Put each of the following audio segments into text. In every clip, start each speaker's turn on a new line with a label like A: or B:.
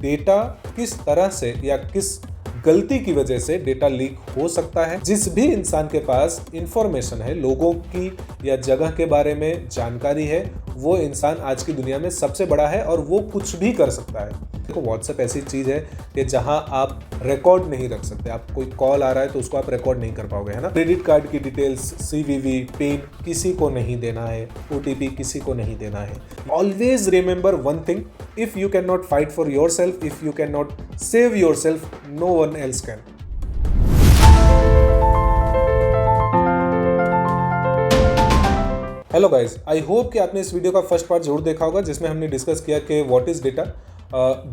A: Data किस तरह से या किस गलती की वजह से डेटा लीक हो सकता है। जिस भी इंसान के पास इंफॉर्मेशन है, लोगों की या जगह के बारे में जानकारी है, वो इंसान आज की दुनिया में सबसे बड़ा है और वो कुछ भी कर सकता है। देखो, व्हाट्सएप ऐसी चीज़ है कि जहां आप रिकॉर्ड नहीं रख सकते। आप कोई कॉल आ रहा है तो उसको आप रिकॉर्ड नहीं कर पाओगे, है ना। क्रेडिट कार्ड की डिटेल्स, CVV पिन किसी को नहीं देना है, OTP किसी को नहीं देना है। Always remember one thing, if you cannot fight for yourself, if you cannot save yourself, no one else can. Hello guys, I hope कि आपने इस वीडियो का फर्स्ट पार्ट जरूर देखा होगा जिसमें हमने डिस्कस किया कि व्हाट इज डेटा,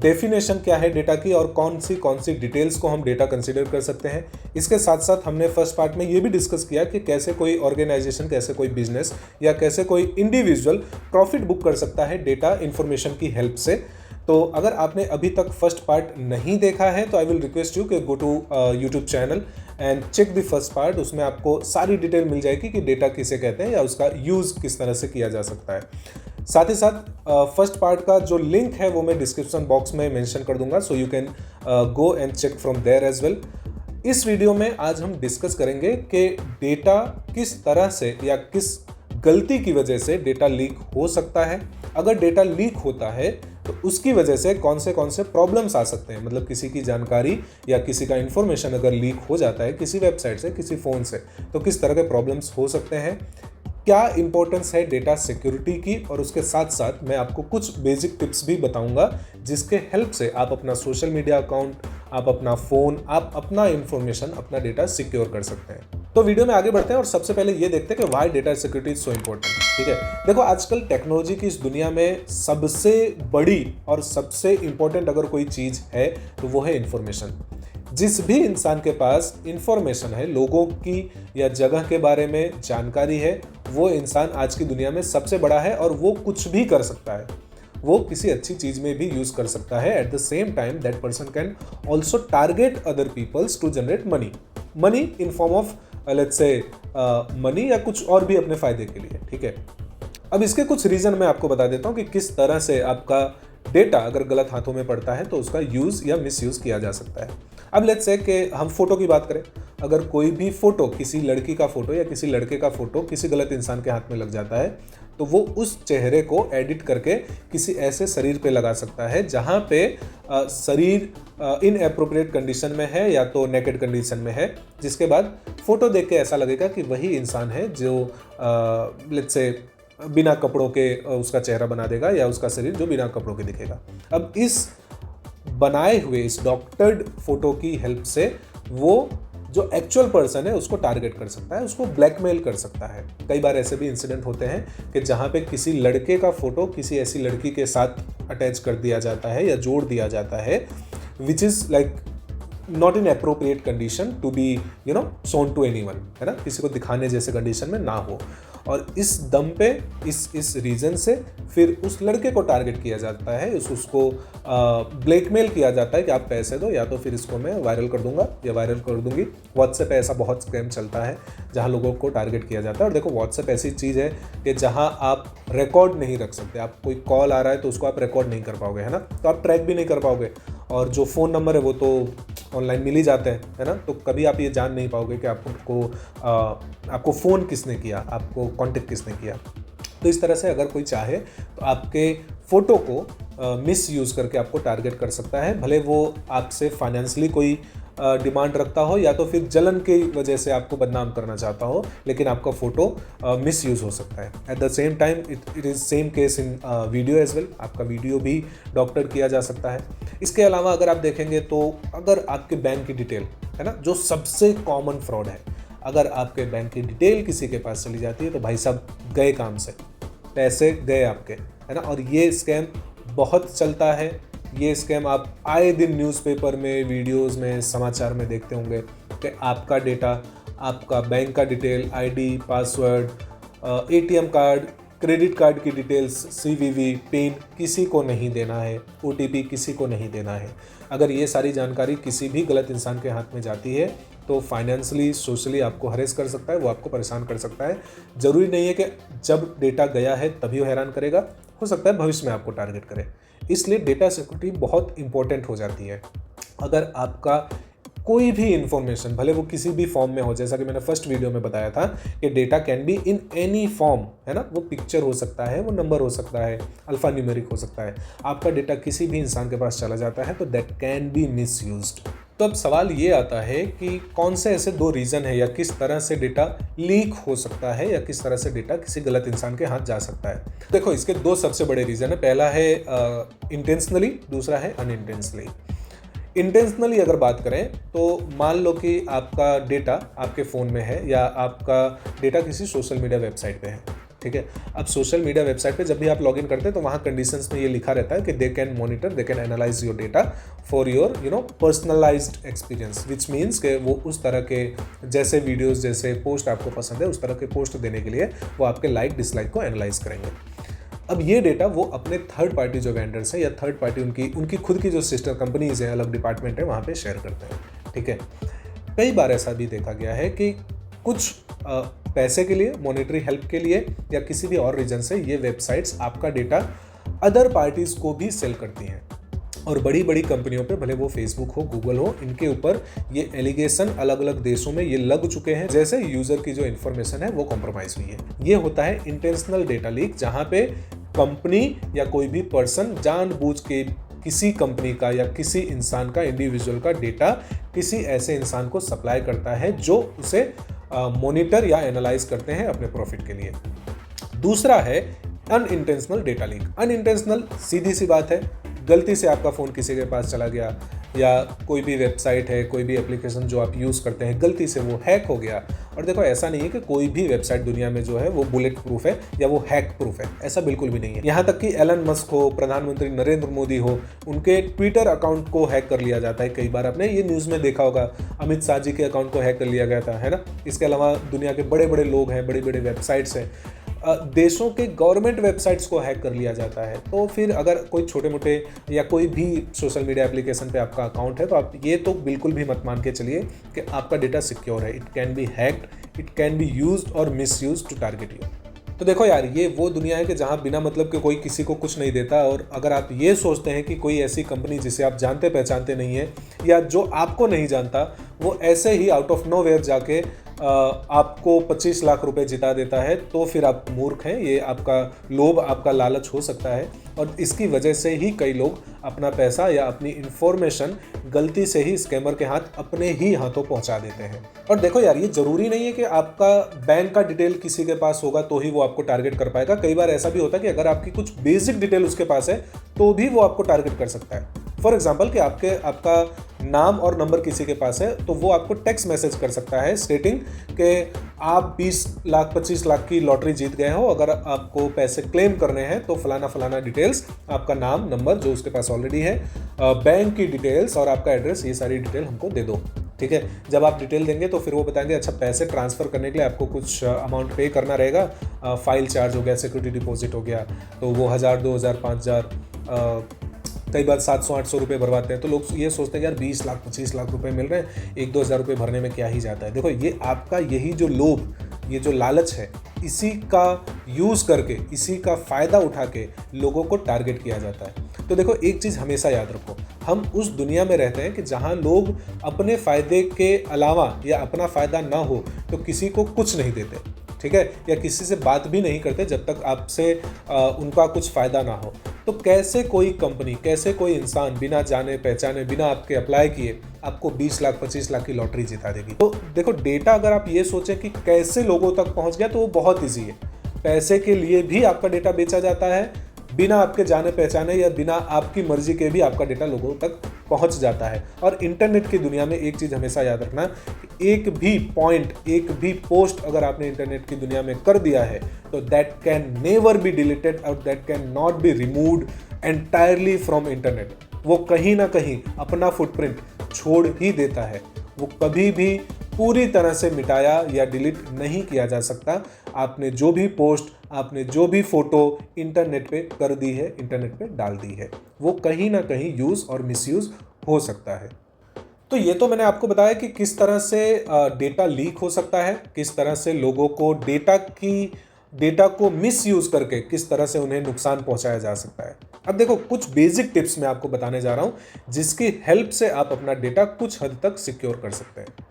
A: डेफिनेशन क्या है डेटा की और कौन सी डिटेल्स को हम डेटा कंसीडर कर सकते हैं। इसके साथ साथ हमने फर्स्ट पार्ट में ये भी डिस्कस किया कि कैसे कोई ऑर्गेनाइजेशन, कैसे कोई बिजनेस या कैसे कोई इंडिविजुअल प्रॉफिट बुक कर सकता है डेटा इंफॉर्मेशन की हेल्प से। तो अगर आपने अभी तक फर्स्ट पार्ट नहीं देखा है तो आई विल रिक्वेस्ट यू कि go to YouTube channel and check the first part. उसमें आपको सारी डिटेल मिल जाएगी कि डेटा किसे कहते हैं या उसका यूज़ किस तरह से किया जा सकता है। साथ ही साथ फर्स्ट पार्ट का जो लिंक है वो मैं डिस्क्रिप्शन बॉक्स में मेंशन कर दूंगा, so you can go and check from there as well. इस वीडियो में आज हम डिस्कस करेंगे कि डेटा किस तरह से या किस गलती की वजह से डेटा लीक हो सकता है। अगर डेटा लीक होता है तो उसकी वजह से कौन से प्रॉब्लम्स आ सकते हैं। मतलब किसी की जानकारी या किसी का इंफॉर्मेशन अगर लीक हो जाता है किसी वेबसाइट से, किसी फ़ोन से, तो किस तरह के प्रॉब्लम्स हो सकते हैं, क्या इंपॉर्टेंस है डेटा सिक्योरिटी की, और उसके साथ साथ मैं आपको कुछ बेसिक टिप्स भी बताऊंगा जिसके हेल्प से आप अपना सोशल मीडिया अकाउंट, आप अपना फ़ोन, आप अपना इंफॉर्मेशन, अपना डेटा सिक्योर कर सकते हैं। तो वीडियो में आगे बढ़ते हैं और सबसे पहले ये देखते हैं कि why data security is so important. ठीक है, देखो आजकल टेक्नोलॉजी की इस दुनिया में सबसे बड़ी और सबसे इंपॉर्टेंट अगर कोई चीज़ है तो वो है इंफॉर्मेशन। जिस भी इंसान के पास इंफॉर्मेशन है, लोगों की या जगह के बारे में जानकारी है, वो इंसान आज की दुनिया में सबसे बड़ा है और वो कुछ भी कर सकता है। वो किसी अच्छी चीज़ में भी यूज़ कर सकता है। At the same time that person can also target other peoples to generate money in form of let's say money या कुछ और भी अपने फायदे के लिए। ठीक है, अब इसके कुछ रीज़न मैं आपको बता देता हूँ कि किस तरह से आपका डेटा अगर गलत हाथों में पड़ता है तो उसका यूज़ या मिसयूज़ किया जा सकता है। अब लेट्स से कि हम फोटो की बात करें। अगर कोई भी फोटो, किसी लड़की का फोटो या किसी लड़के का फोटो किसी गलत इंसान के हाथ में लग जाता है तो वो उस चेहरे को एडिट करके किसी ऐसे शरीर पे लगा सकता है जहाँ पे शरीर इनएप्रोप्रिएट कंडीशन में है या तो नेकेड कंडीशन में है, जिसके बाद फोटो देख के ऐसा लगेगा कि वही इंसान है जो लेट्स से बिना कपड़ों के उसका चेहरा बना देगा या उसका शरीर जो बिना कपड़ों के दिखेगा। अब इस बनाए हुए इस डॉक्टर्ड फोटो की हेल्प से वो जो एक्चुअल पर्सन है उसको टारगेट कर सकता है, उसको ब्लैकमेल कर सकता है। कई बार ऐसे भी इंसिडेंट होते हैं कि जहाँ पे किसी लड़के का फोटो किसी ऐसी लड़की के साथ अटैच कर दिया जाता है या जोड़ दिया जाता है which is like not in appropriate condition to be shown to anyone, है ना, किसी को दिखाने जैसे कंडीशन में ना हो। और इस दम पे इस रीज़न से फिर उस लड़के को टारगेट किया जाता है, उसको ब्लैकमेल किया जाता है कि आप पैसे दो या तो फिर इसको मैं वायरल कर दूंगा या वायरल कर दूंगी। व्हाट्सएप पे ऐसा बहुत स्कैम चलता है जहां लोगों को टारगेट किया जाता है। और देखो, व्हाट्सएप ऐसी चीज़ है कि जहां आप रिकॉर्ड नहीं रख सकते। आप कोई कॉल आ रहा है तो उसको आप रिकॉर्ड नहीं कर पाओगे, है ना, तो आप ट्रैक भी नहीं कर पाओगे। और जो फ़ोन नंबर है वो तो ऑनलाइन मिल ही जाते हैं, है ना, तो कभी आप ये जान नहीं पाओगे कि आपको फ़ोन किसने किया, आपको कांटेक्ट किसने किया। तो इस तरह से अगर कोई चाहे तो आपके फ़ोटो को मिस यूज़ करके आपको टारगेट कर सकता है, भले वो आपसे फाइनेंशियली कोई डिमांड रखता हो या तो फिर जलन की वजह से आपको बदनाम करना चाहता हो, लेकिन आपका फ़ोटो मिस यूज़ हो सकता है। At the same time it is same case in video as well. आपका वीडियो भी डॉक्टर किया जा सकता है। इसके अलावा अगर आप देखेंगे तो अगर आपके बैंक की डिटेल, है ना, जो सबसे कॉमन फ्रॉड है, अगर आपके बैंक की डिटेल किसी के पास चली जाती है तो भाई साहब गए काम से, पैसे गए आपके, है ना। और ये स्कैम बहुत चलता है। ये स्कैम आप आए दिन न्यूज़पेपर में, वीडियोस में, समाचार में देखते होंगे कि आपका डेटा, आपका बैंक का detail, ID, password, ATM card, credit card की डिटेल्स, CVV पिन किसी को नहीं देना है, OTP किसी को नहीं देना है। अगर ये सारी जानकारी किसी भी गलत इंसान के हाथ में जाती है तो फाइनेंशियली, सोशली आपको हरेस कर सकता है, वो आपको परेशान कर सकता है। ज़रूरी नहीं है कि जब डेटा गया है तभी वो हैरान करेगा, हो सकता है भविष्य में आपको टारगेट करे। इसलिए डेटा सिक्योरिटी बहुत इंपॉर्टेंट हो जाती है। अगर आपका कोई भी इंफॉर्मेशन, भले वो किसी भी फॉर्म में हो, जैसा कि मैंने फर्स्ट वीडियो में बताया था कि data can be in any form, है ना, वो पिक्चर हो सकता है, वो नंबर हो सकता है, अल्फा न्यूमेरिक हो सकता है, आपका डेटा किसी भी इंसान के पास चला जाता है तो दैट कैन बी मिसयूज्ड। तो अब सवाल ये आता है कि कौन से ऐसे 2 रीज़न है या किस तरह से डेटा लीक हो सकता है या किस तरह से डेटा किसी गलत इंसान के हाथ जा सकता है। देखो, इसके 2 सबसे बड़े रीज़न है। पहला है इंटेंशनली, दूसरा है अनइंटेंशनली। इंटेंशनली अगर बात करें तो मान लो कि आपका डेटा आपके फ़ोन में है या आपका डेटा किसी सोशल मीडिया वेबसाइट पे है, ठीक है। अब सोशल मीडिया वेबसाइट पे जब भी आप लॉगिन करते हैं तो वहाँ कंडीशंस में ये लिखा रहता है कि they can monitor, they can analyse your data for your personalised experience, which means कि वो उस तरह के जैसे वीडियोस, जैसे पोस्ट आपको पसंद है उस तरह के पोस्ट देने के लिए वो आपके लाइक डिसलाइक को एनालाइज करेंगे। अब ये डेटा वो अपने थर्ड पार्टी जो वेंडर्स हैं या थर्ड पार्टी उनकी खुद की जो सिस्टर कंपनीज हैं, अलग डिपार्टमेंट है, वहाँ पे शेयर करते हैं, ठीक है। कई बार ऐसा भी देखा गया है कि कुछ पैसे के लिए, मॉनेटरी हेल्प के लिए या किसी भी और रीजन से ये वेबसाइट्स आपका डेटा अदर पार्टीज़ को भी सेल करती हैं। और बड़ी बड़ी कंपनियों पे, भले वो फेसबुक हो, गूगल हो, इनके ऊपर ये एलिगेशन अलग अलग देशों में ये लग चुके हैं, जैसे यूज़र की जो इन्फॉर्मेशन है वो कॉम्प्रोमाइज़ हुई है। ये होता है इंटेंशनल डेटा लीक, जहाँ पे कंपनी या कोई भी पर्सन जानबूझ के किसी कंपनी का या किसी इंसान का, इंडिविजुअल का डेटा किसी ऐसे इंसान को सप्लाई करता है जो उसे मॉनिटर या एनालाइज करते हैं अपने प्रॉफिट के लिए। दूसरा है अनइंटेंशनल डेटा लीक। अनइंटेंशनल सीधी सी बात है, गलती से आपका फ़ोन किसी के पास चला गया या कोई भी वेबसाइट है, कोई भी एप्लीकेशन जो आप यूज़ करते हैं, गलती से वो हैक हो गया। और देखो, ऐसा नहीं है कि कोई भी वेबसाइट दुनिया में जो है वो बुलेट प्रूफ है या वो हैक प्रूफ है, ऐसा बिल्कुल भी नहीं है। यहाँ तक कि एलन मस्क हो, प्रधानमंत्री नरेंद्र मोदी हो, उनके ट्विटर अकाउंट को हैक कर लिया जाता है कई बार। आपने ये न्यूज़ में देखा होगा, अमित शाह जी के अकाउंट को हैक कर लिया गया था, है ना। इसके अलावा दुनिया के बड़े बड़े लोग हैं, बड़ी बड़ी वेबसाइट्स हैं, देशों के गवर्नमेंट वेबसाइट्स को हैक कर लिया जाता है। तो फिर अगर कोई छोटे मोटे या कोई भी सोशल मीडिया एप्लीकेशन पे आपका अकाउंट है तो आप ये तो बिल्कुल भी मत मान के चलिए कि आपका डेटा सिक्योर है। It can be hacked, it can be used और मिसयूज्ड टू टारगेट यू। तो देखो यार, ये वो दुनिया है कि जहाँ बिना मतलब के कोई किसी को कुछ नहीं देता। और अगर आप ये सोचते हैं कि कोई ऐसी कंपनी जिसे आप जानते पहचानते नहीं है या जो आपको नहीं जानता, वो ऐसे ही आउट ऑफ नोवेयर जाके आपको 25 लाख रुपए जिता देता है, तो फिर आप मूर्ख हैं। ये आपका लोभ, आपका लालच हो सकता है और इसकी वजह से ही कई लोग अपना पैसा या अपनी इंफॉर्मेशन गलती से ही स्कैमर के हाथ अपने ही हाथों पहुंचा देते हैं। और देखो यार, ये जरूरी नहीं है कि आपका बैंक का डिटेल किसी के पास होगा तो ही वो आपको टारगेट कर पाएगा। कई बार ऐसा भी होता है कि अगर आपकी कुछ बेसिक डिटेल उसके पास है तो भी वो आपको टारगेट कर सकता है। फॉर एग्जाम्पल कि आपका नाम और नंबर किसी के पास है तो वो आपको टेक्स्ट मैसेज कर सकता है स्टेटिंग कि आप 20 लाख 25 लाख की लॉटरी जीत गए हो, अगर आपको पैसे क्लेम करने हैं तो फलाना फलाना डिटेल्स, आपका नाम, नंबर जो उसके पास ऑलरेडी है, बैंक की डिटेल्स और आपका एड्रेस, ये सारी डिटेल हमको दे दो, ठीक है। जब आप डिटेल देंगे तो फिर वो बताएंगे अच्छा पैसे ट्रांसफ़र करने के लिए आपको कुछ अमाउंट पे करना रहेगा, फाइल चार्ज हो गया, सिक्योरिटी डिपॉजिट हो गया, तो वो 1000 2000 5000 कई बार 700-800 रुपये भरवाते हैं। तो लोग ये सोचते हैं यार 20 लाख 25 लाख रुपए मिल रहे हैं, 1-2 हज़ार रुपये भरने में क्या ही जाता है। देखो, ये आपका यही जो लोभ, ये जो लालच है, इसी का यूज़ करके, इसी का फ़ायदा उठा के लोगों को टारगेट किया जाता है। तो देखो, एक चीज़ हमेशा याद रखो, हम उस दुनिया में रहते हैं कि जहाँ लोग अपने फ़ायदे के अलावा या अपना फ़ायदा ना हो तो किसी को कुछ नहीं देते, ठीक है, या किसी से बात भी नहीं करते जब तक आपसे उनका कुछ फ़ायदा ना हो। तो कैसे कोई कंपनी, कैसे कोई इंसान बिना जाने पहचाने, बिना आपके अप्लाई किए आपको 20 लाख 25 लाख की लॉटरी जिता देगी। तो देखो, डेटा अगर आप ये सोचें कि कैसे लोगों तक पहुंच गया तो वो बहुत ईजी है। पैसे के लिए भी आपका डेटा बेचा जाता है, बिना आपके जाने पहचाने या बिना आपकी मर्जी के भी आपका डेटा लोगों तक पहुंच जाता है। और इंटरनेट की दुनिया में एक चीज़ हमेशा याद रखना, एक भी पॉइंट, एक भी पोस्ट अगर आपने इंटरनेट की दुनिया में कर दिया है तो that can never be deleted और that can not be removed entirely from internet. वो कहीं ना कहीं अपना फुटप्रिंट छोड़ ही देता है, वो कभी भी पूरी तरह से मिटाया या डिलीट नहीं किया जा सकता। आपने जो भी पोस्ट, आपने जो भी फोटो इंटरनेट पे कर दी है, इंटरनेट पे डाल दी है, वो कहीं ना कहीं यूज़ और मिसयूज़ हो सकता है। तो ये तो मैंने आपको बताया कि किस तरह से डेटा लीक हो सकता है, किस तरह से लोगों को डेटा की डेटा को मिसयूज करके किस तरह से उन्हें नुकसान पहुंचाया जा सकता है। अब देखो, कुछ बेसिक टिप्स मैं आपको बताने जा रहा हूं जिसकी हेल्प से आप अपना डेटा कुछ हद तक सिक्योर कर सकते हैं।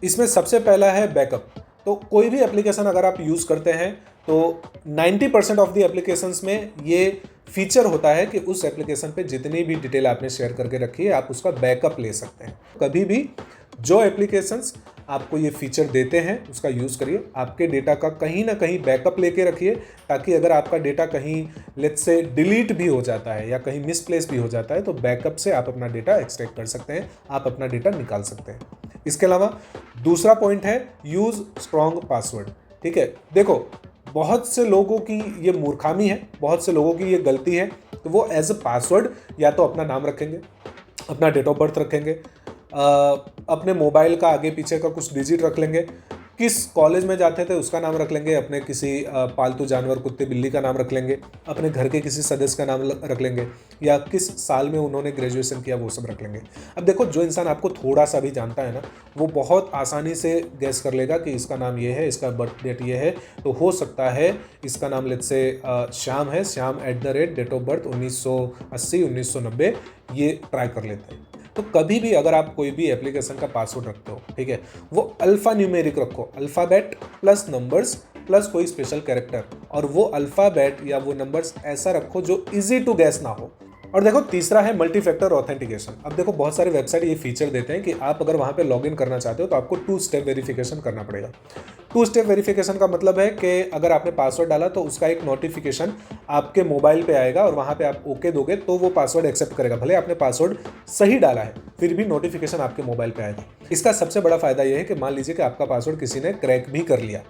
A: इसमें सबसे पहला है बैकअप। तो कोई भी एप्लीकेशन अगर आप यूज करते हैं तो 90% ऑफ द एप्लीकेशंस में ये फीचर होता है कि उस एप्लीकेशन पे जितनी भी डिटेल आपने शेयर करके रखी है आप उसका बैकअप ले सकते हैं। कभी भी जो एप्लीकेशंस आपको ये फीचर देते हैं उसका यूज़ करिए, आपके डेटा का कहीं ना कहीं बैकअप लेके रखिए, ताकि अगर आपका डेटा कहीं लेट्स से डिलीट भी हो जाता है या कहीं मिसप्लेस भी हो जाता है तो बैकअप से आप अपना डेटा एक्सट्रैक्ट कर सकते हैं, आप अपना डेटा निकाल सकते हैं। इसके अलावा दूसरा पॉइंट है यूज़ स्ट्रॉन्ग पासवर्ड। ठीक है, देखो बहुत से लोगों की ये मूर्खामी है, बहुत से लोगों की ये गलती है, तो वो एज अ पासवर्ड या तो अपना नाम रखेंगे, अपना डेट ऑफ बर्थ रखेंगे, अपने मोबाइल का आगे पीछे का कुछ डिजिट रख लेंगे, किस कॉलेज में जाते थे उसका नाम रख लेंगे, अपने किसी पालतू जानवर कुत्ते बिल्ली का नाम रख लेंगे, अपने घर के किसी सदस्य का नाम रख लेंगे, या किस साल में उन्होंने ग्रेजुएशन किया वो सब रख लेंगे। अब देखो, जो इंसान आपको थोड़ा सा भी जानता है ना, वो बहुत आसानी से गैस कर लेगा कि इसका नाम ये है, इसका बर्थ डेट ये है, तो हो सकता है इसका नाम लेट्स से श्याम है, श्याम @ डेट ऑफ बर्थ 1980 1990, ये ट्राई कर लेते हैं। तो कभी भी अगर आप कोई भी एप्लीकेशन का पासवर्ड रखते हो, ठीक है, वो अल्फा न्यूमेरिक रखो, अल्फ़ाबेट प्लस नंबर्स प्लस कोई स्पेशल कैरेक्टर, और वो अल्फ़ाबेट या वो नंबर्स ऐसा रखो जो इजी टू गैस ना हो। और देखो, तीसरा है मल्टी फैक्टर ऑथेंटिकेशन। अब देखो, बहुत सारे वेबसाइट ये फीचर देते हैं कि आप अगर वहाँ पे लॉगिन करना चाहते हो तो आपको 2 स्टेप वेरिफिकेशन करना पड़ेगा। 2 स्टेप वेरिफिकेशन का मतलब है कि अगर आपने पासवर्ड डाला तो उसका एक नोटिफिकेशन आपके मोबाइल पे आएगा और वहाँ पे आप ओके दोगे तो वो पासवर्ड एक्सेप्ट करेगा। भले आपने पासवर्ड सही डाला है फिर भी नोटिफिकेशन आपके मोबाइल पे आएगा। इसका सबसे बड़ा फायदा यह है कि मान लीजिए कि आपका पासवर्ड किसी ने क्रैक भी कर लिया,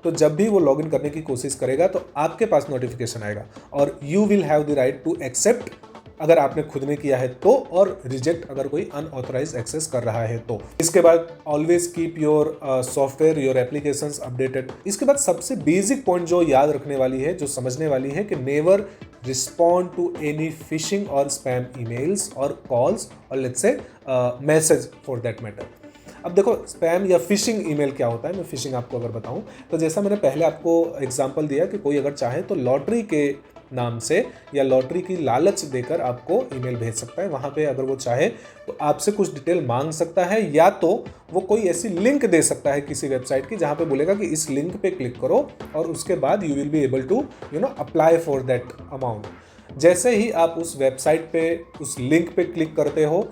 A: तो जब भी वो लॉगिन करने की कोशिश करेगा तो आपके पास नोटिफिकेशन आएगा और you will have the right to accept अगर आपने खुद ने किया है तो, और रिजेक्ट अगर कोई अनऑथराइज एक्सेस कर रहा है तो। इसके बाद always keep your software your applications updated. इसके बाद सबसे बेसिक पॉइंट जो याद रखने वाली है, जो समझने वाली है, कि never respond to any phishing or spam emails or calls or let's say message for that matter. अब देखो, स्पैम या फिशिंग ईमेल क्या होता है, मैं फिशिंग आपको अगर बताऊं तो जैसा मैंने पहले आपको एग्जांपल दिया कि कोई अगर चाहे तो लॉटरी के नाम से या लॉटरी की लालच देकर आपको ईमेल भेज सकता है। वहाँ पे अगर वो चाहे तो आपसे कुछ डिटेल मांग सकता है, या तो वो कोई ऐसी लिंक दे सकता है किसी वेबसाइट की जहाँ पे बोलेगा कि इस लिंक पे क्लिक करो और उसके बाद you will be able to apply for that amount. जैसे ही आप उस वेबसाइट पे उस लिंक पे क्लिक करते हो,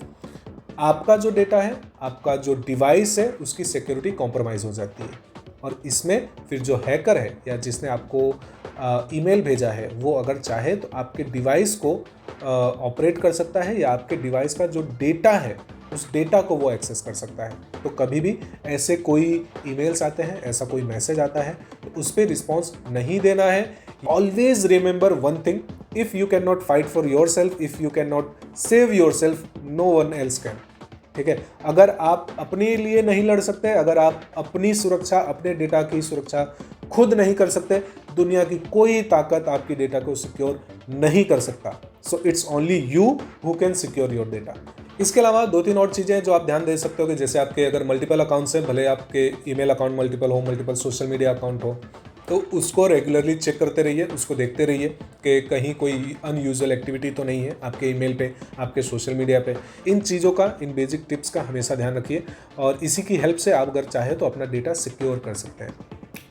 A: आपका जो डेटा है, आपका जो डिवाइस है, उसकी सिक्योरिटी कॉम्प्रोमाइज़ हो जाती है और इसमें फिर जो हैकर है या जिसने आपको ईमेल भेजा है वो अगर चाहे तो आपके डिवाइस को ऑपरेट कर सकता है या आपके डिवाइस का जो डेटा है उस डेटा को वो एक्सेस कर सकता है। तो कभी भी ऐसे कोई ईमेल्स आते हैं, ऐसा कोई मैसेज आता है तो उस पर रिस्पॉन्स नहीं देना है। Always remember one thing, if you can not fight for your self, if you can not save your self, no one else can. ठीक है, अगर आप अपने लिए नहीं लड़ सकते, अगर आप अपनी सुरक्षा, अपने डेटा की सुरक्षा खुद नहीं कर सकते, दुनिया की कोई ताकत आपकी डेटा को सिक्योर नहीं कर सकता। So it's only you who can secure your data. इसके अलावा 2-3 और चीज़ें जो आप ध्यान दे सकते हो कि जैसे आपके अगर मल्टीपल अकाउंट्स हैं, भले आपके ईमेल अकाउंट मल्टीपल हो, मल्टीपल सोशल मीडिया अकाउंट हो, तो उसको रेगुलरली चेक करते रहिए, उसको देखते रहिए कि कहीं कोई अनयूजुअल एक्टिविटी तो नहीं है आपके ईमेल पे, आपके सोशल मीडिया पे। इन चीज़ों का, इन बेसिक टिप्स का हमेशा ध्यान रखिए और इसी की हेल्प से आप अगर चाहे तो अपना डेटा सिक्योर कर सकते हैं।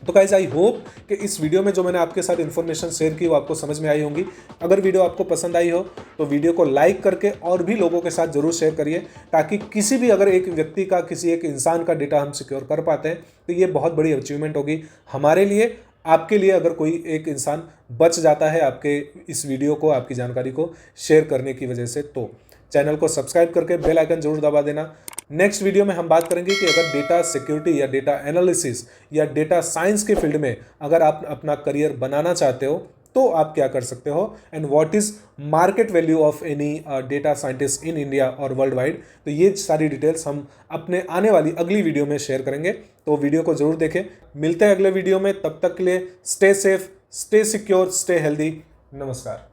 A: तो गाइस, आई होप कि इस वीडियो में जो मैंने आपके साथ इन्फॉर्मेशन शेयर की वो आपको समझ में आई होंगी। अगर वीडियो आपको पसंद आई हो तो वीडियो को लाइक करके और भी लोगों के साथ जरूर शेयर करिए, ताकि किसी भी अगर एक व्यक्ति का, किसी एक इंसान का डेटा हम सिक्योर कर पाते हैं तो ये बहुत बड़ी अचीवमेंट होगी हमारे लिए, आपके लिए। अगर कोई एक इंसान बच जाता है आपके इस वीडियो को, आपकी जानकारी को शेयर करने की वजह से, तो चैनल को सब्सक्राइब करके बेल आइकन जरूर दबा देना। नेक्स्ट वीडियो में हम बात करेंगे कि अगर डेटा सिक्योरिटी या डेटा एनालिसिस या डेटा साइंस के फील्ड में अगर आप अपना करियर बनाना चाहते हो तो आप क्या कर सकते हो, and what is market value of any data scientist in India और वर्ल्ड वाइड। तो ये सारी डिटेल्स हम अपने आने वाली अगली वीडियो में शेयर करेंगे, तो वीडियो को जरूर देखें। मिलते हैं अगले वीडियो में, तब तक के लिए stay safe, stay secure, stay healthy. नमस्कार।